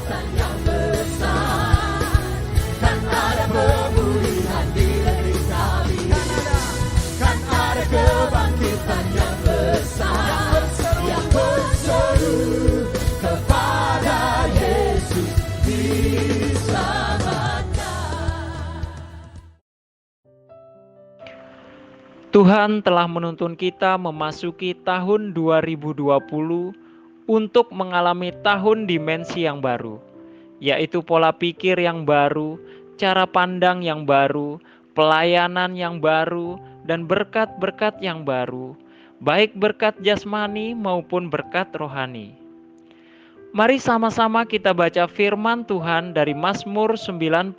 kebangkitan yang besar, kan ada pemulihan di negeri kami, kan ada kebangkitan yang besar, yang berseru kepada Yesus diselamatkan. Tuhan telah menuntun kita memasuki tahun 2020 untuk mengalami tahun dimensi yang baru, yaitu pola pikir yang baru, cara pandang yang baru, pelayanan yang baru, dan berkat-berkat yang baru, baik berkat jasmani maupun berkat rohani. Mari sama-sama kita baca firman Tuhan dari Mazmur 91.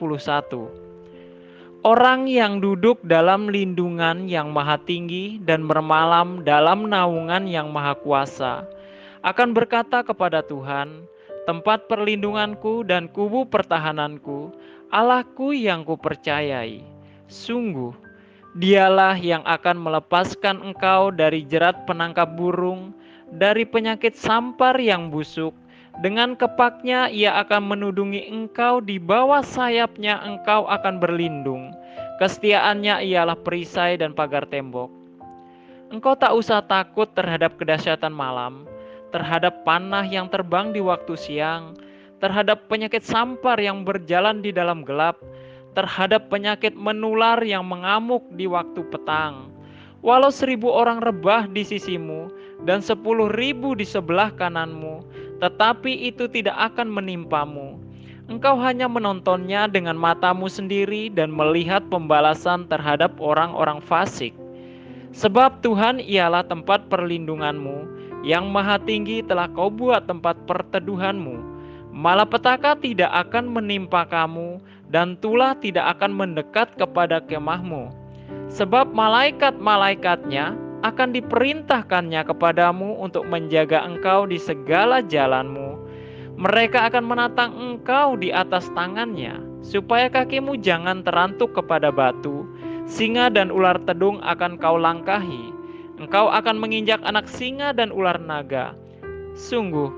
Orang yang duduk dalam lindungan yang maha tinggi dan bermalam dalam naungan yang maha kuasa akan berkata kepada Tuhan, tempat perlindunganku dan kubu pertahananku, Allahku yang kupercayai. Sungguh, dialah yang akan melepaskan engkau dari jerat penangkap burung, dari penyakit sampar yang busuk. Dengan kepaknya ia akan menudungi engkau, di bawah sayapnya engkau akan berlindung. Kesetiaannya ialah perisai dan pagar tembok. Engkau tak usah takut terhadap kedahsyatan malam, terhadap panah yang terbang di waktu siang, terhadap penyakit sampar yang berjalan di dalam gelap, terhadap penyakit menular yang mengamuk di waktu petang. Walau 1.000 orang rebah di sisimu dan 10.000 di sebelah kananmu, tetapi itu tidak akan menimpamu. Engkau hanya menontonnya dengan matamu sendiri dan melihat pembalasan terhadap orang-orang fasik. Sebab Tuhan ialah tempat perlindunganmu, yang maha tinggi telah kau buat tempat perteduhanmu. Malapetaka tidak akan menimpa kamu, dan tulah tidak akan mendekat kepada kemahmu. Sebab malaikat-malaikatnya akan diperintahkannya kepadamu untuk menjaga engkau di segala jalanmu. Mereka akan menatang engkau di atas tangannya, supaya kakimu jangan terantuk kepada batu. Singa dan ular tedung akan kau langkahi. Engkau akan menginjak anak singa dan ular naga. Sungguh,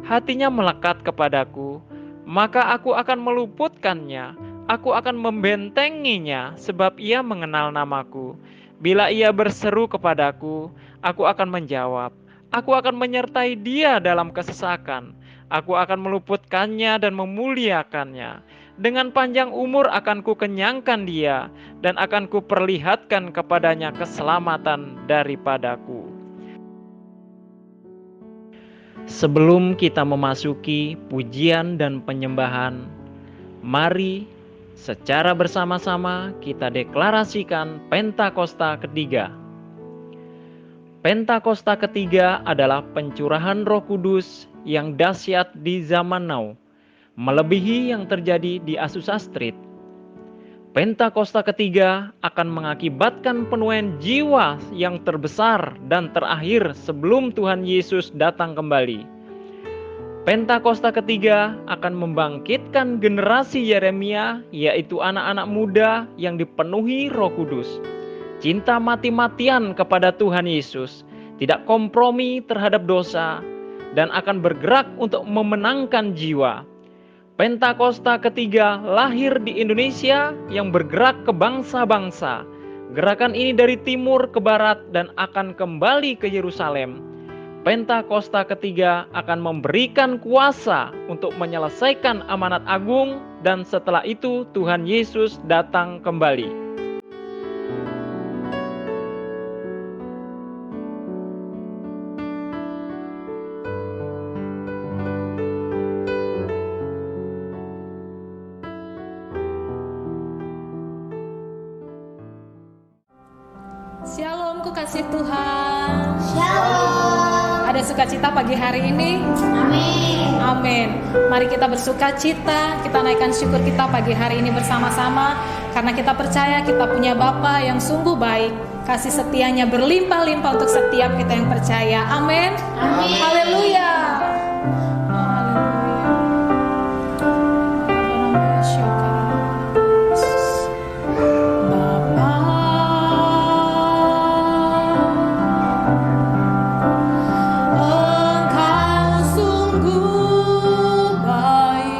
hatinya melekat kepadaku, maka aku akan meluputkannya. Aku akan membentenginya, sebab ia mengenal namaku. Bila ia berseru kepadaku, aku akan menjawab. Aku akan menyertai dia dalam kesesakan. Aku akan meluputkannya dan memuliakannya. Dengan panjang umur akan kukenyangkan dia, dan akan kuperlihatkan kepadanya keselamatan daripadaku. Sebelum kita memasuki pujian dan penyembahan, mari secara bersama-sama kita deklarasikan Pentakosta ketiga. Pentakosta ketiga adalah pencurahan Roh Kudus yang dahsyat di zaman now, melebihi yang terjadi di Azusa Street. Pentakosta ketiga akan mengakibatkan penuaian jiwa yang terbesar dan terakhir sebelum Tuhan Yesus datang kembali. Pentakosta ketiga akan membangkitkan generasi Yeremia, yaitu anak-anak muda yang dipenuhi Roh Kudus. Cinta mati-matian kepada Tuhan Yesus, tidak kompromi terhadap dosa, dan akan bergerak untuk memenangkan jiwa. Pentakosta ketiga lahir di Indonesia yang bergerak ke bangsa-bangsa. Gerakan ini dari timur ke barat dan akan kembali ke Yerusalem. Pentakosta ketiga akan memberikan kuasa untuk menyelesaikan amanat agung, dan setelah itu Tuhan Yesus datang kembali. Shalom, kekasih Tuhan. Shalom. Ada sukacita pagi hari ini? Amin. Amin. Mari kita bersukacita, kita naikkan syukur kita pagi hari ini bersama-sama, karena kita percaya kita punya Bapa yang sungguh baik. Kasih setianya berlimpah-limpah untuk setiap kita yang percaya. Amin. Amin. Haleluya. Engkau sungguh baik.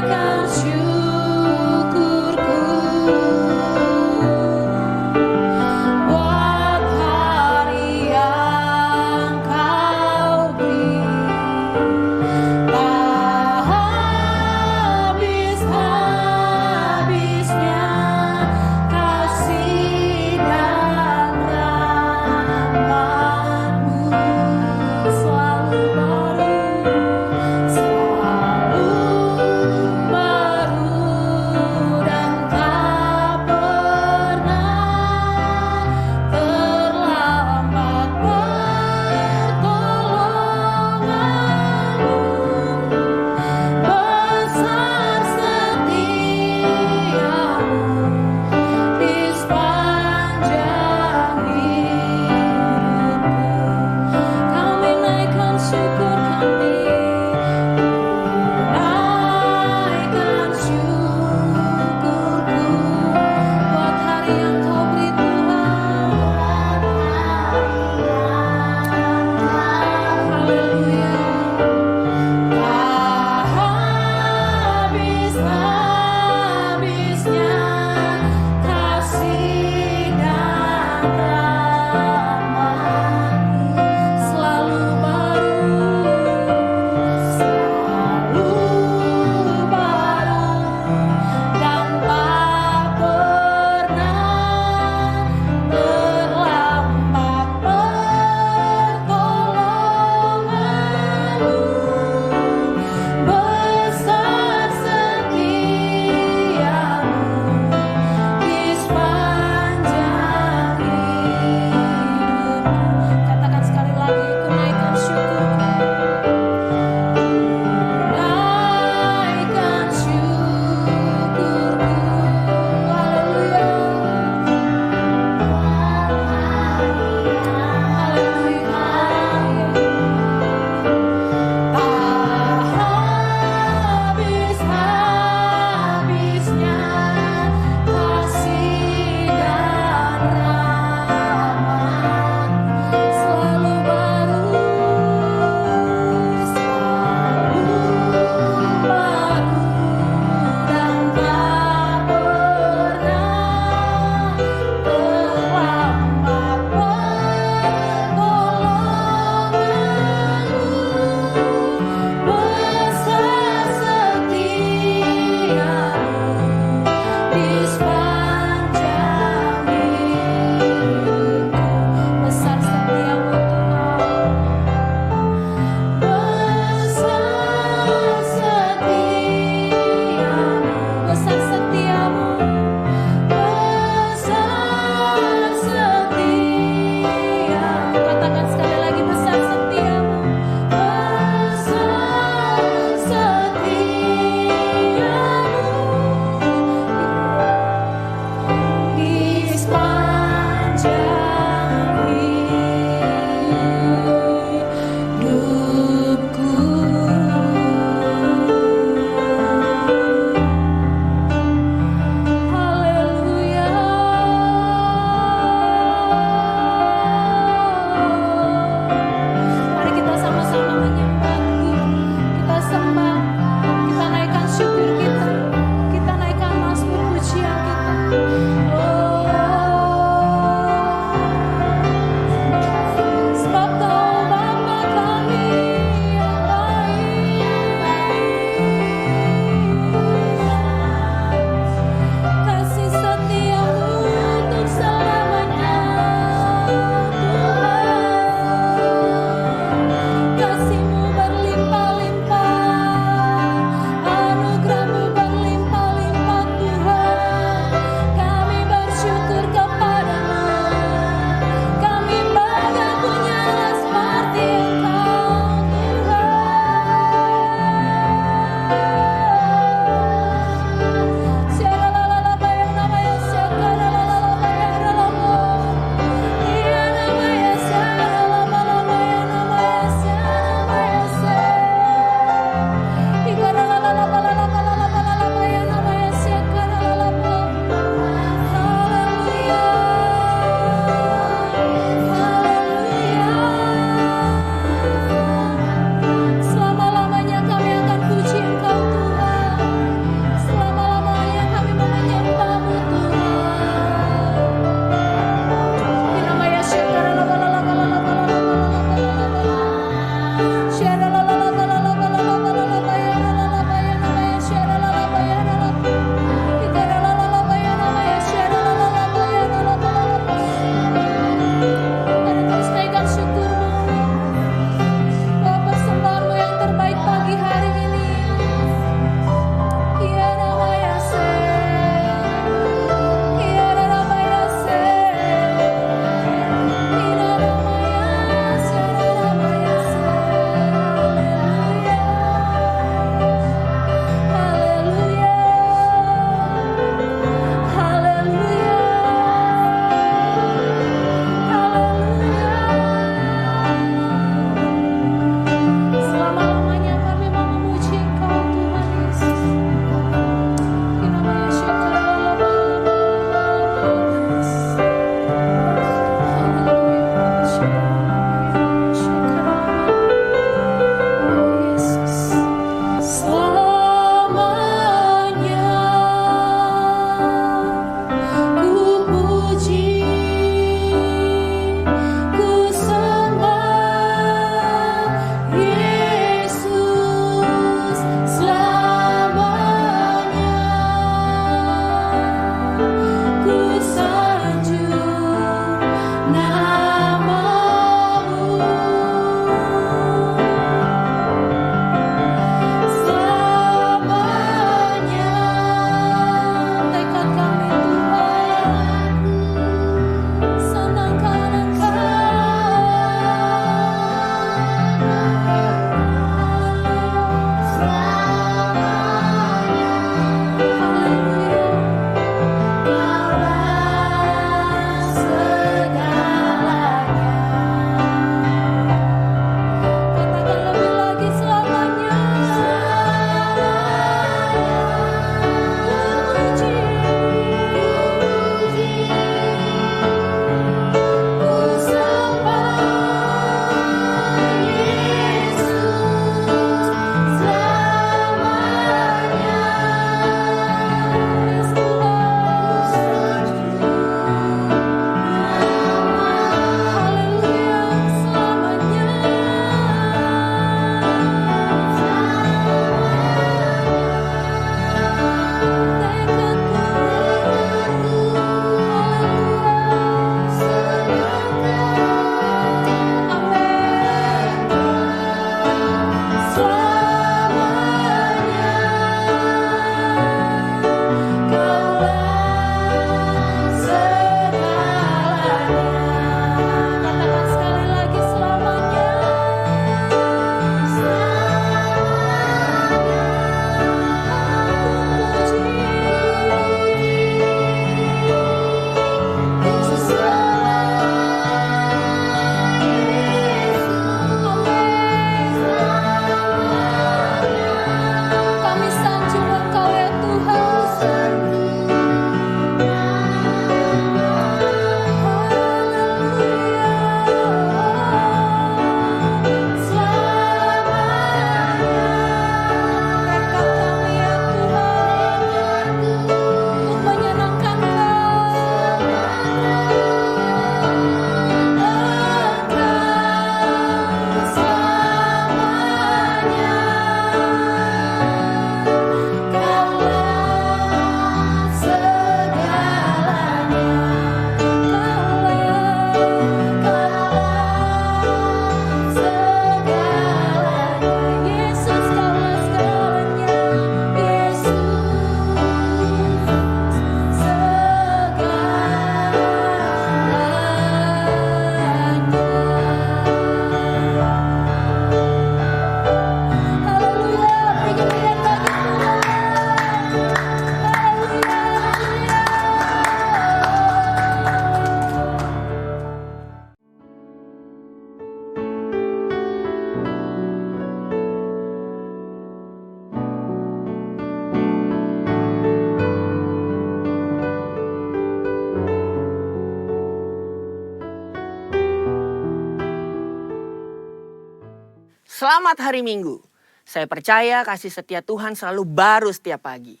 Selamat hari Minggu. Saya percaya kasih setia Tuhan selalu baru setiap pagi.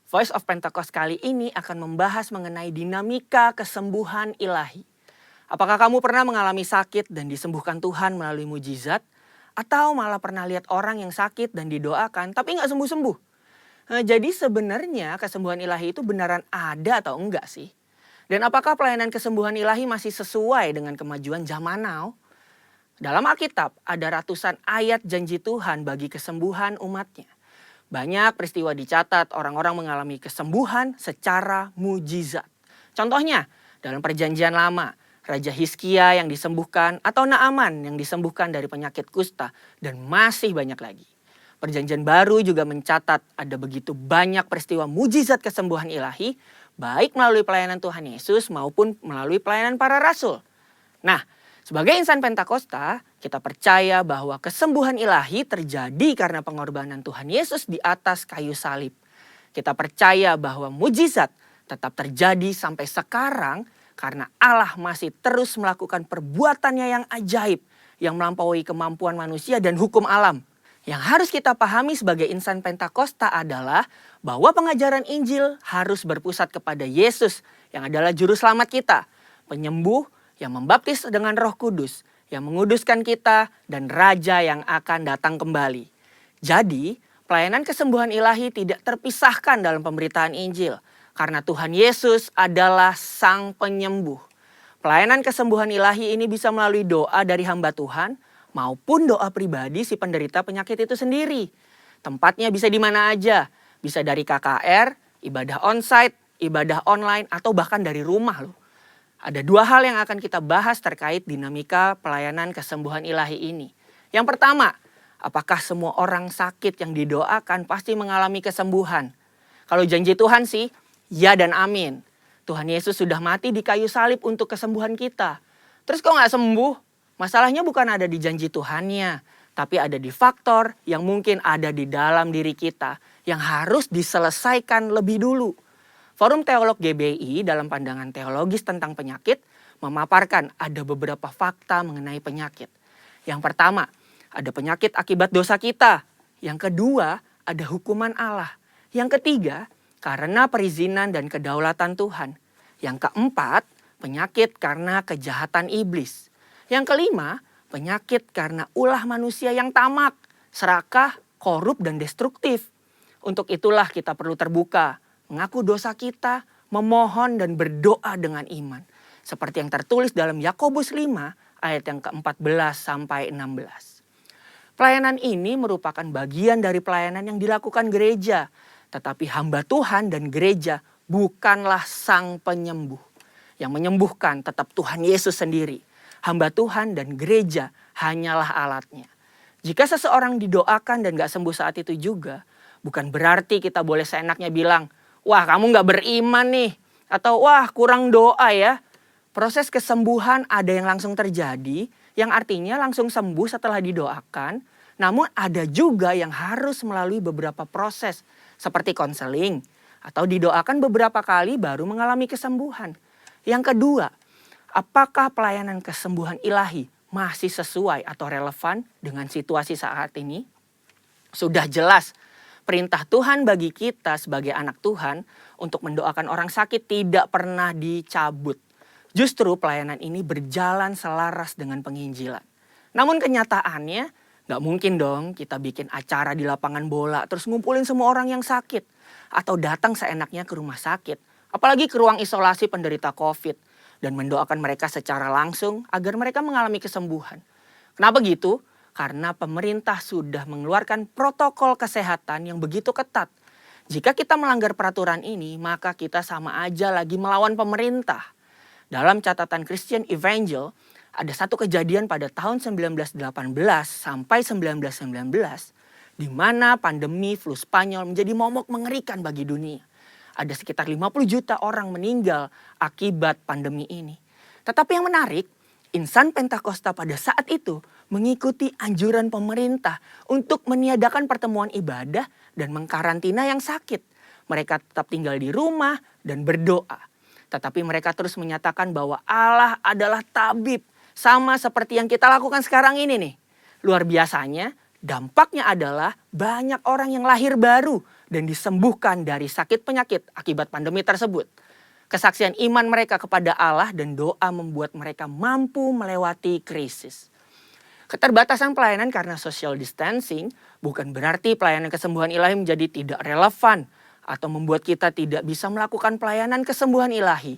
Voice of Pentecost kali ini akan membahas mengenai dinamika kesembuhan ilahi. Apakah kamu pernah mengalami sakit dan disembuhkan Tuhan melalui mujizat? Atau malah pernah lihat orang yang sakit dan didoakan tapi nggak sembuh-sembuh? Jadi sebenarnya kesembuhan ilahi itu beneran ada atau enggak sih? Dan apakah pelayanan kesembuhan ilahi masih sesuai dengan kemajuan zaman now? Dalam Alkitab ada ratusan ayat janji Tuhan bagi kesembuhan umatnya. Banyak peristiwa dicatat orang-orang mengalami kesembuhan secara mujizat. Contohnya dalam perjanjian lama, Raja Hizkia yang disembuhkan atau Naaman yang disembuhkan dari penyakit kusta dan masih banyak lagi. Perjanjian baru juga mencatat ada begitu banyak peristiwa mujizat kesembuhan ilahi baik melalui pelayanan Tuhan Yesus maupun melalui pelayanan para rasul. Nah, sebagai insan Pentakosta, kita percaya bahwa kesembuhan ilahi terjadi karena pengorbanan Tuhan Yesus di atas kayu salib. Kita percaya bahwa mujizat tetap terjadi sampai sekarang karena Allah masih terus melakukan perbuatannya yang ajaib yang melampaui kemampuan manusia dan hukum alam. Yang harus kita pahami sebagai insan Pentakosta adalah bahwa pengajaran Injil harus berpusat kepada Yesus yang adalah juru selamat kita, penyembuh yang membaptis dengan Roh Kudus, yang menguduskan kita, dan Raja yang akan datang kembali. Jadi, pelayanan kesembuhan ilahi tidak terpisahkan dalam pemberitaan Injil, karena Tuhan Yesus adalah Sang Penyembuh. Pelayanan kesembuhan ilahi ini bisa melalui doa dari hamba Tuhan, maupun doa pribadi si penderita penyakit itu sendiri. Tempatnya bisa di mana aja, bisa dari KKR, ibadah onsite, ibadah online, atau bahkan dari rumah loh. Ada dua hal yang akan kita bahas terkait dinamika pelayanan kesembuhan ilahi ini. Yang pertama, apakah semua orang sakit yang didoakan pasti mengalami kesembuhan? Kalau janji Tuhan sih, ya dan amin. Tuhan Yesus sudah mati di kayu salib untuk kesembuhan kita. Terus kok nggak sembuh? Masalahnya bukan ada di janji Tuhannya, tapi ada di faktor yang mungkin ada di dalam diri kita yang harus diselesaikan lebih dulu. Forum Teolog GBI dalam pandangan teologis tentang penyakit memaparkan ada beberapa fakta mengenai penyakit. Yang pertama, ada penyakit akibat dosa kita. Yang kedua, ada hukuman Allah. Yang ketiga, karena perizinan dan kedaulatan Tuhan. Yang keempat, penyakit karena kejahatan iblis. Yang kelima, penyakit karena ulah manusia yang tamak, serakah, korup, dan destruktif. Untuk itulah kita perlu terbuka, mengaku dosa kita, memohon dan berdoa dengan iman. Seperti yang tertulis dalam Yakobus 5 ayat yang ke-14 sampai 16. Pelayanan ini merupakan bagian dari pelayanan yang dilakukan gereja. Tetapi hamba Tuhan dan gereja bukanlah Sang Penyembuh. Yang menyembuhkan tetap Tuhan Yesus sendiri. Hamba Tuhan dan gereja hanyalah alatnya. Jika seseorang didoakan dan gak sembuh saat itu juga, bukan berarti kita boleh seenaknya bilang, wah kamu gak beriman nih. Atau wah kurang doa ya. Proses kesembuhan ada yang langsung terjadi. Yang artinya langsung sembuh setelah didoakan. Namun ada juga yang harus melalui beberapa proses. Seperti konseling. Atau didoakan beberapa kali baru mengalami kesembuhan. Yang kedua, apakah pelayanan kesembuhan ilahi masih sesuai atau relevan dengan situasi saat ini? Sudah jelas. Perintah Tuhan bagi kita sebagai anak Tuhan untuk mendoakan orang sakit tidak pernah dicabut. Justru pelayanan ini berjalan selaras dengan penginjilan. Namun kenyataannya gak mungkin dong kita bikin acara di lapangan bola terus ngumpulin semua orang yang sakit. Atau datang seenaknya ke rumah sakit. Apalagi ke ruang isolasi penderita COVID. Dan mendoakan mereka secara langsung agar mereka mengalami kesembuhan. Kenapa gitu? Karena pemerintah sudah mengeluarkan protokol kesehatan yang begitu ketat. Jika kita melanggar peraturan ini, maka kita sama aja lagi melawan pemerintah. Dalam catatan Christian Evangel, ada satu kejadian pada tahun 1918 sampai 1919, di mana pandemi flu Spanyol menjadi momok mengerikan bagi dunia. Ada sekitar 50 juta orang meninggal akibat pandemi ini. Tetapi yang menarik, insan Pentakosta pada saat itu mengikuti anjuran pemerintah untuk meniadakan pertemuan ibadah dan mengkarantina yang sakit. Mereka tetap tinggal di rumah dan berdoa. Tetapi mereka terus menyatakan bahwa Allah adalah tabib. Sama seperti yang kita lakukan sekarang ini nih. Luar biasanya Dampaknya adalah banyak orang yang lahir baru dan disembuhkan dari sakit penyakit akibat pandemi tersebut. Kesaksian iman mereka kepada Allah dan doa membuat mereka mampu melewati krisis. Keterbatasan pelayanan karena social distancing bukan berarti pelayanan kesembuhan ilahi menjadi tidak relevan atau membuat kita tidak bisa melakukan pelayanan kesembuhan ilahi.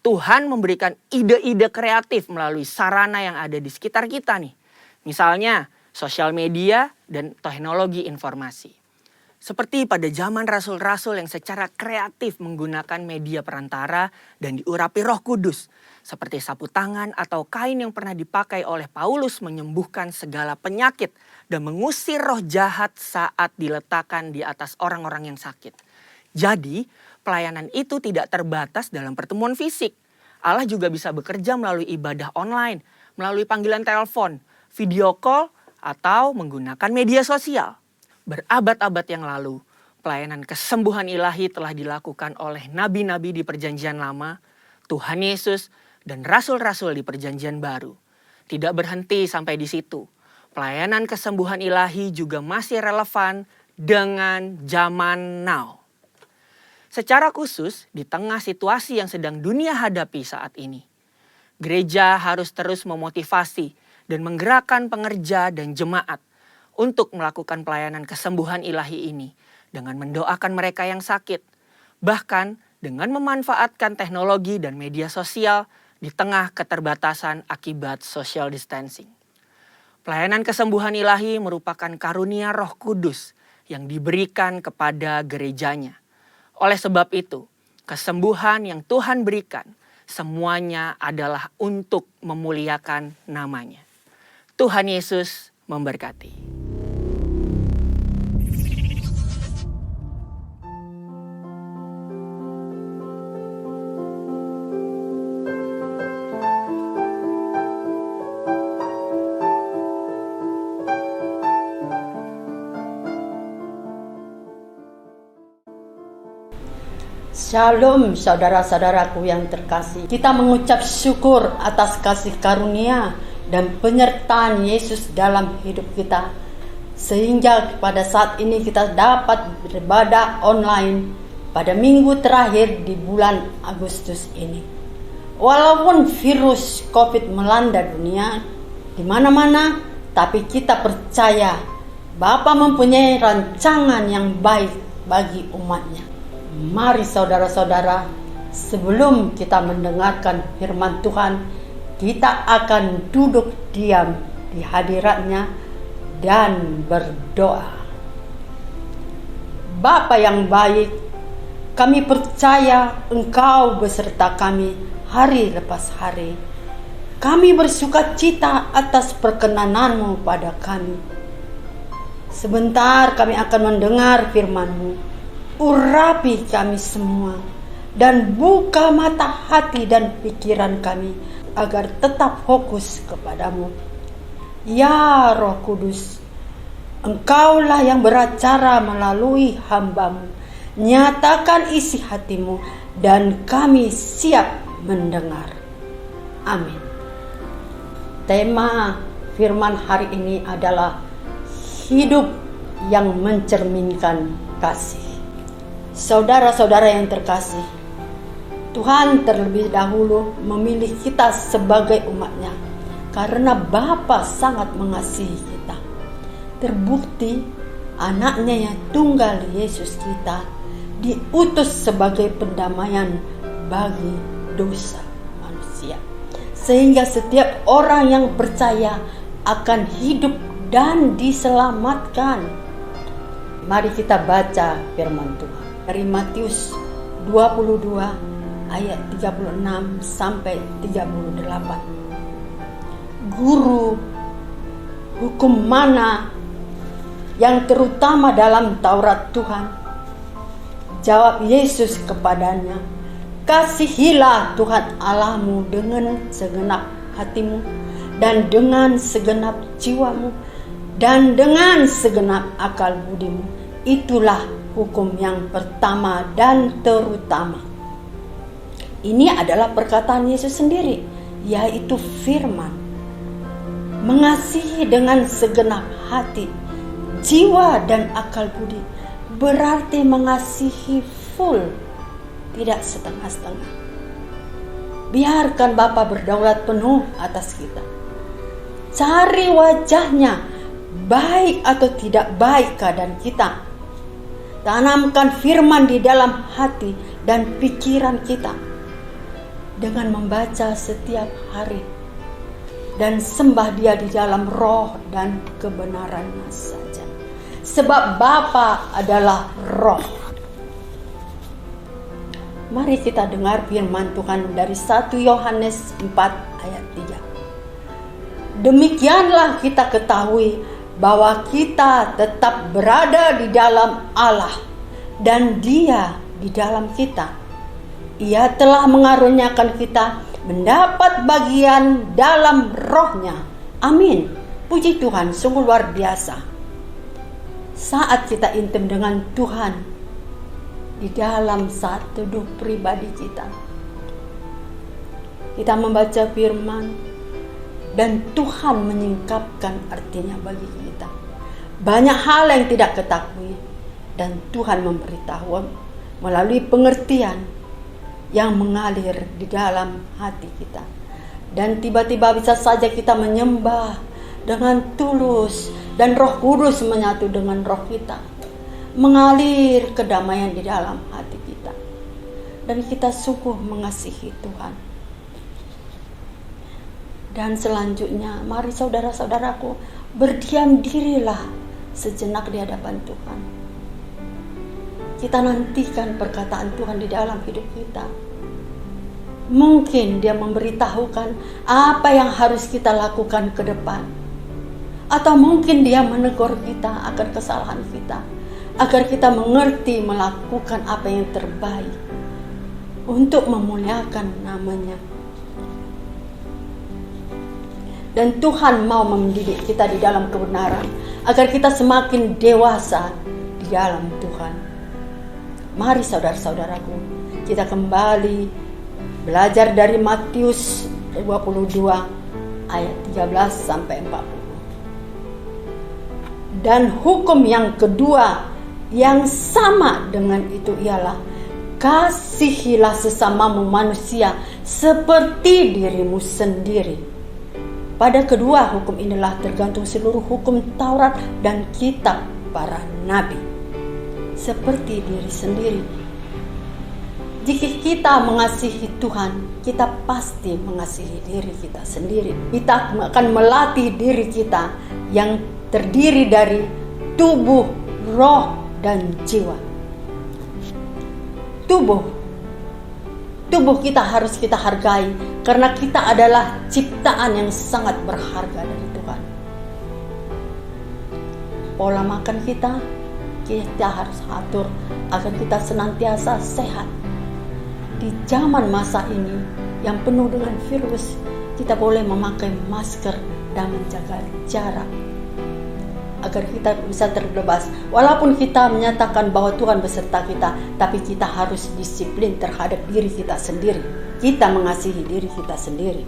Tuhan memberikan ide-ide kreatif melalui sarana yang ada di sekitar kita nih. Misalnya sosial media dan teknologi informasi. Seperti pada zaman rasul-rasul yang secara kreatif menggunakan media perantara dan diurapi Roh Kudus. Seperti sapu tangan atau kain yang pernah dipakai oleh Paulus menyembuhkan segala penyakit dan mengusir roh jahat saat diletakkan di atas orang-orang yang sakit. Jadi, pelayanan itu tidak terbatas dalam pertemuan fisik. Allah juga bisa bekerja melalui ibadah online, melalui panggilan telepon, video call, atau menggunakan media sosial. Berabad-abad yang lalu, pelayanan kesembuhan ilahi telah dilakukan oleh nabi-nabi di Perjanjian Lama, Tuhan Yesus, dan rasul-rasul di Perjanjian Baru. Tidak berhenti sampai di situ. Pelayanan kesembuhan ilahi juga masih relevan dengan zaman now. Secara khusus di tengah situasi yang sedang dunia hadapi saat ini, gereja harus terus memotivasi dan menggerakkan pengerja dan jemaat untuk melakukan pelayanan kesembuhan ilahi ini dengan mendoakan mereka yang sakit, bahkan dengan memanfaatkan teknologi dan media sosial di tengah keterbatasan akibat social distancing. Pelayanan kesembuhan ilahi merupakan karunia Roh Kudus yang diberikan kepada gerejanya. Oleh sebab itu, kesembuhan yang Tuhan berikan semuanya adalah untuk memuliakan namanya. Tuhan Yesus memberkati. Shalom saudara-saudaraku yang terkasih. Kita mengucap syukur atas kasih karunia dan penyertaan Yesus dalam hidup kita. Sehingga pada saat ini kita dapat beribadah online pada minggu terakhir di bulan Agustus ini. Walaupun virus COVID melanda dunia di mana-mana, tapi kita percaya Bapa mempunyai rancangan yang baik bagi umatnya. Mari saudara-saudara, sebelum kita mendengarkan firman Tuhan, kita akan duduk diam di hadiratnya dan berdoa. Bapa yang baik, kami percaya Engkau beserta kami hari lepas hari. Kami bersuka cita atas perkenanan-Mu pada kami. Sebentar kami akan mendengar firman-Mu. Urapi kami semua dan buka mata hati dan pikiran kami agar tetap fokus kepadamu. Ya Roh Kudus, Engkaulah yang beracara melalui hamba-Mu. Nyatakan isi hati-Mu dan kami siap mendengar. Amin. Tema firman hari ini adalah hidup yang mencerminkan kasih. Saudara-saudara yang terkasih, Tuhan terlebih dahulu memilih kita sebagai umatnya karena Bapa sangat mengasihi kita. Terbukti anaknya yang tunggal Yesus kita diutus sebagai pendamaian bagi dosa manusia. Sehingga setiap orang yang percaya akan hidup dan diselamatkan. Mari kita baca firman Tuhan. Dari Matius 22 ayat 36 sampai 38. Guru, hukum mana yang terutama dalam Taurat Tuhan? Jawab Yesus kepadanya, kasihilah Tuhan Allahmu dengan segenap hatimu dan dengan segenap jiwamu dan dengan segenap akal budimu. Itulah hukum yang pertama dan terutama. Ini adalah perkataan Yesus sendiri, yaitu firman. Mengasihi dengan segenap hati jiwa dan akal budi. Berarti mengasihi full, tidak setengah-setengah. Biarkan Bapa berdaulat penuh atas kita. Cari wajahnya, baik atau tidak baik keadaan kita. Tanamkan firman di dalam hati dan pikiran kita dengan membaca setiap hari dan sembah Dia di dalam roh dan kebenarannya saja. Sebab Bapa adalah roh. Mari kita dengar firman Tuhan dari 1 Yohanes 4 ayat 3. Demikianlah kita ketahui bahwa kita tetap berada di dalam Allah dan Dia di dalam kita. Ia telah mengaruniakan kita mendapat bagian dalam rohnya. Amin. Puji Tuhan, sungguh luar biasa. Saat kita intim dengan Tuhan di dalam saat teduh pribadi kita, kita membaca firman dan Tuhan menyingkapkan artinya bagi kita. Banyak hal yang tidak ketahui dan Tuhan memberitahu melalui pengertian yang mengalir di dalam hati kita. Dan tiba-tiba bisa saja kita menyembah dengan tulus dan Roh Kudus menyatu dengan roh kita, mengalir kedamaian di dalam hati kita, dan kita sungguh mengasihi Tuhan. Dan selanjutnya, mari saudara-saudaraku, berdiam dirilah sejenak di hadapan Tuhan. Kita nantikan perkataan Tuhan di dalam hidup kita. Mungkin Dia memberitahukan apa yang harus kita lakukan ke depan, atau mungkin Dia menegur kita akan kesalahan kita, agar kita mengerti melakukan apa yang terbaik untuk memuliakan nama-Nya. Dan Tuhan mau mendidik kita di dalam kebenaran, agar kita semakin dewasa di dalam Tuhan. Mari saudara-saudaraku, kita kembali belajar dari Matius 22 ayat 13 sampai 40. Dan hukum yang kedua yang sama dengan itu ialah, kasihilah sesamamu manusia seperti dirimu sendiri. Pada kedua hukum inilah tergantung seluruh hukum Taurat dan kitab para nabi. Seperti diri sendiri. Jika kita mengasihi Tuhan, kita pasti mengasihi diri kita sendiri. Kita akan melatih diri kita yang terdiri dari tubuh, roh, dan jiwa. Tubuh kita harus kita hargai, karena kita adalah ciptaan yang sangat berharga dari Tuhan. Pola makan kita harus atur agar kita senantiasa sehat. Di zaman masa ini yang penuh dengan virus, kita boleh memakai masker dan menjaga jarak agar kita bisa terbebas. Walaupun kita menyatakan bahwa Tuhan beserta kita, tapi kita harus disiplin terhadap diri kita sendiri. Kita mengasihi diri kita sendiri.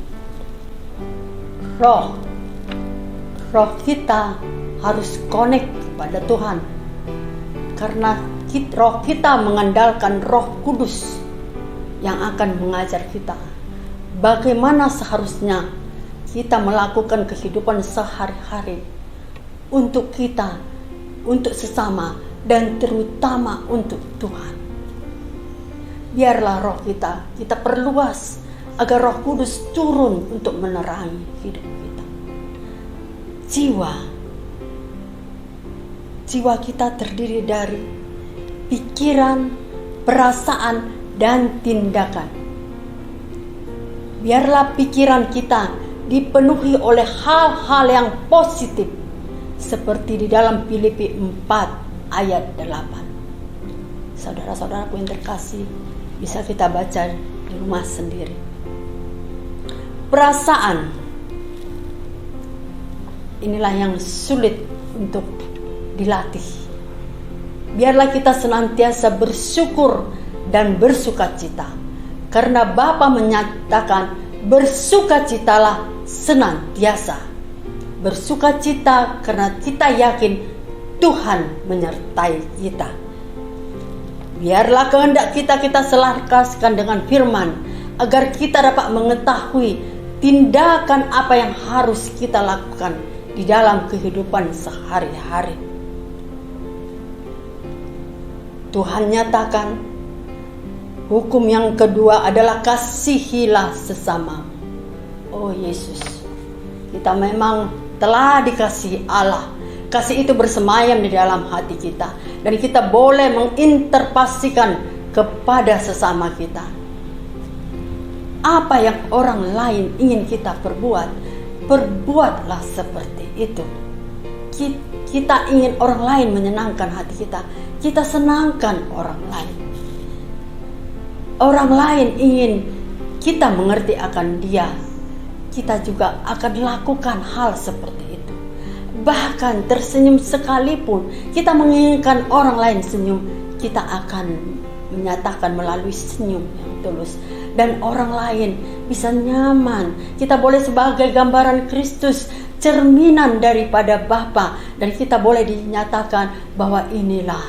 Roh kita harus connect kepada Tuhan, karena roh kita mengandalkan Roh Kudus yang akan mengajar kita bagaimana seharusnya kita melakukan kehidupan sehari-hari untuk kita, untuk sesama, dan terutama untuk Tuhan. Biarlah roh kita perluas agar Roh Kudus turun untuk menerangi hidup kita. Jiwa kita terdiri dari pikiran, perasaan, dan tindakan. Biarlah pikiran kita dipenuhi oleh hal-hal yang positif, seperti di dalam Filipi 4 ayat 8. Saudara-saudaraku yang terkasih, bisa kita baca di rumah sendiri. Perasaan inilah yang sulit untuk dilatih. Biarlah kita senantiasa bersyukur dan bersukacita, karena Bapa menyatakan bersukacitalah senantiasa. Bersukacita karena kita yakin Tuhan menyertai kita. Biarlah kehendak kita selaraskan dengan firman, agar kita dapat mengetahui tindakan apa yang harus kita lakukan di dalam kehidupan sehari-hari. Tuhan nyatakan, hukum yang kedua adalah kasihilah sesama. Oh Yesus, kita memang telah dikasihi Allah. Kasih itu bersemayam di dalam hati kita, dan kita boleh menginterpasikan kepada sesama kita. Apa yang orang lain ingin kita perbuat, perbuatlah seperti itu. Kita ingin orang lain menyenangkan hati kita, kita senangkan orang lain. Orang lain ingin kita mengerti akan dia, kita juga akan lakukan hal seperti itu. Bahkan tersenyum sekalipun, kita menginginkan orang lain senyum, kita akan menyatakan melalui senyum yang tulus. Dan orang lain bisa nyaman. Kita boleh sebagai gambaran Kristus, cerminan daripada Bapa, dan kita boleh dinyatakan bahwa inilah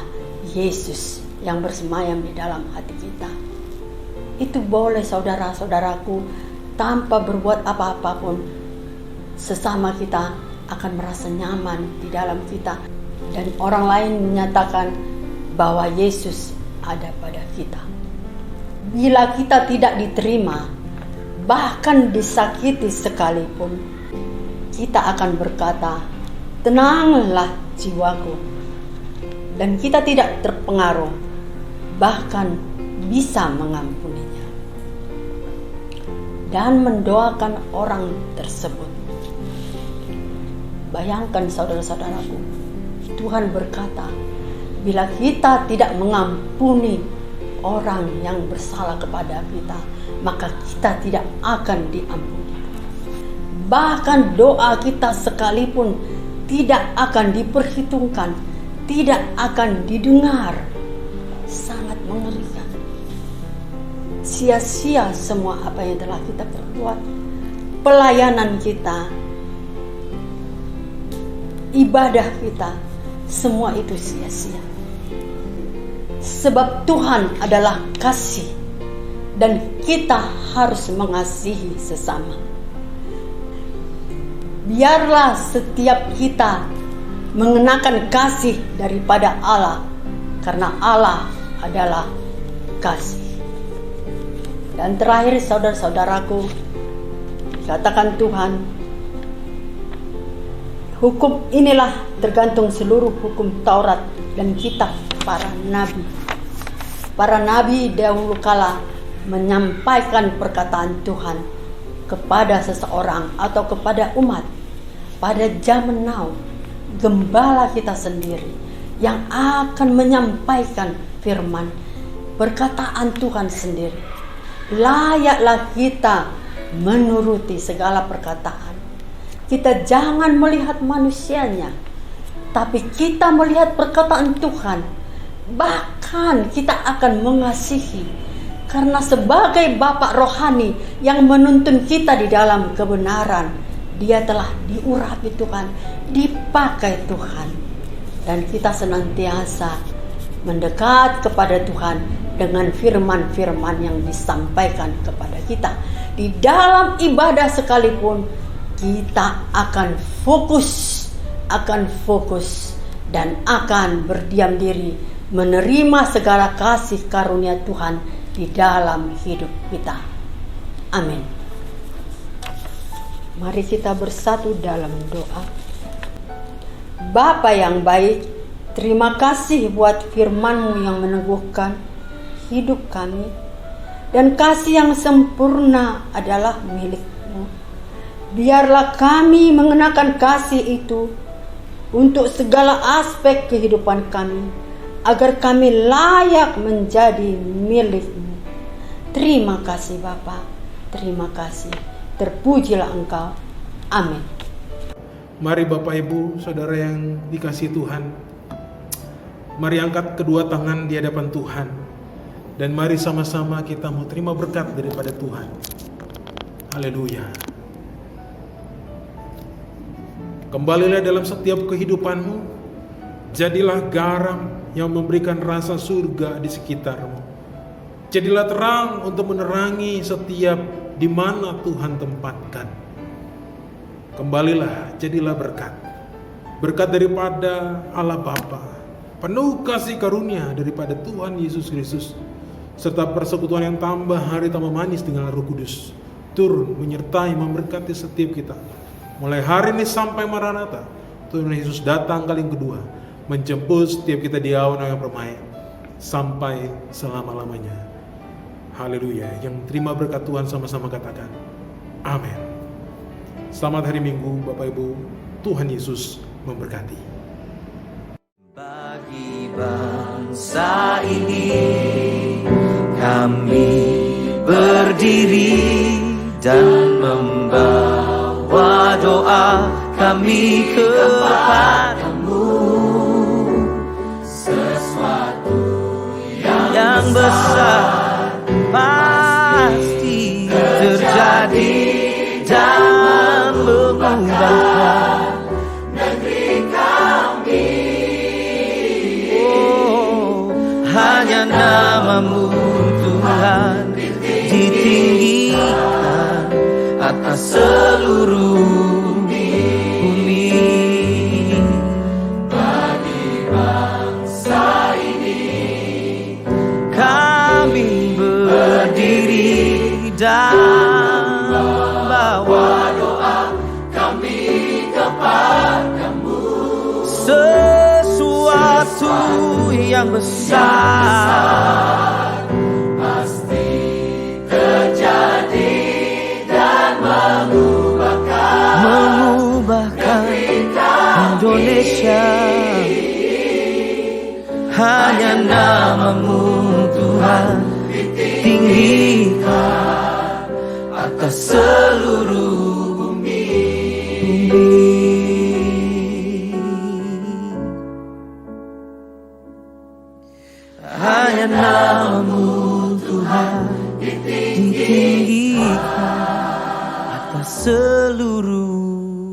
Yesus yang bersemayam di dalam hati kita. Itu boleh saudara-saudaraku, tanpa berbuat apa-apa pun, sesama kita akan merasa nyaman di dalam kita, dan orang lain menyatakan bahwa Yesus ada pada kita. Bila kita tidak diterima, bahkan disakiti sekalipun, kita akan berkata, tenanglah jiwaku, dan kita tidak terpengaruh, bahkan bisa mengampuninya dan mendoakan orang tersebut. Bayangkan saudara-saudaraku, Tuhan berkata, bila kita tidak mengampuni orang yang bersalah kepada kita, maka kita tidak akan diampuni. Bahkan doa kita sekalipun tidak akan diperhitungkan, tidak akan didengar. Sangat mengerikan. Sia-sia semua apa yang telah kita perbuat. Pelayanan kita, ibadah kita, semua itu sia-sia. Sebab Tuhan adalah kasih, dan kita harus mengasihi sesama. Biarlah setiap kita mengenakan kasih daripada Allah, karena Allah adalah kasih. Dan terakhir saudara-saudaraku, katakan Tuhan, hukum inilah tergantung seluruh hukum Taurat dan kitab para nabi. Para nabi dahulu kala menyampaikan perkataan Tuhan kepada seseorang atau kepada umat. Pada zaman now, gembala kita sendiri yang akan menyampaikan firman, perkataan Tuhan sendiri. Layaklah kita menuruti segala perkataan. Kita jangan melihat manusianya, tapi kita melihat perkataan Tuhan. Bahkan kita akan mengasihi, karena sebagai Bapa rohani yang menuntun kita di dalam kebenaran, Dia telah diurapi Tuhan, dipakai Tuhan, dan kita senantiasa mendekat kepada Tuhan dengan firman-firman yang disampaikan kepada kita. Di dalam ibadah sekalipun, kita akan fokus dan akan berdiam diri menerima segala kasih karunia Tuhan di dalam hidup kita. Amin. Mari kita bersatu dalam doa. Bapa yang baik, terima kasih buat firman-Mu yang meneguhkan hidup kami, dan kasih yang sempurna adalah milik-Mu. Biarlah kami mengenakan kasih itu untuk segala aspek kehidupan kami, agar kami layak menjadi milik-Mu. Terima kasih Bapa, terima kasih. Terpujilah Engkau. Amin. Mari Bapak Ibu, Saudara yang dikasihi Tuhan, mari angkat kedua tangan di hadapan Tuhan, dan mari sama-sama kita mau terima berkat daripada Tuhan. Haleluya. Kembalilah dalam setiap kehidupanmu, Jadilah garam yang memberikan rasa surga di sekitarmu. Jadilah terang untuk menerangi setiap di mana Tuhan tempatkan. Kembalilah, jadilah berkat. Berkat daripada Allah Bapa, penuh kasih karunia daripada Tuhan Yesus Kristus, serta persekutuan yang tambah hari tambah manis dengan Roh Kudus, turun menyertai memberkati setiap kita. Mulai hari ini sampai Maranatha, Tuhan Yesus datang kali yang kedua, menjemput setiap kita di awan yang permai sampai selama-lamanya. Haleluya. Yang terima berkat Tuhan sama-sama katakan amin. Selamat hari Minggu Bapak Ibu. Tuhan Yesus memberkati. Bagi bangsa ini kami berdiri dan membawa doa kami kepadamu. Sesuatu yang besar pasti terjadi dan mengubahkan negeri kami. Oh, hanya namamu Tuhan ditinggikan atas seluruh bumi. Bagi bangsa ini kami berdiri dan bawa doa kami kepadamu. Sesuatu yang besar pasti terjadi dan mengubahkan Indonesia. Hanya namamu Tuhan tinggikan atas seluruh bumi. Hanya namamu Tuhan ditinggikan atas seluruh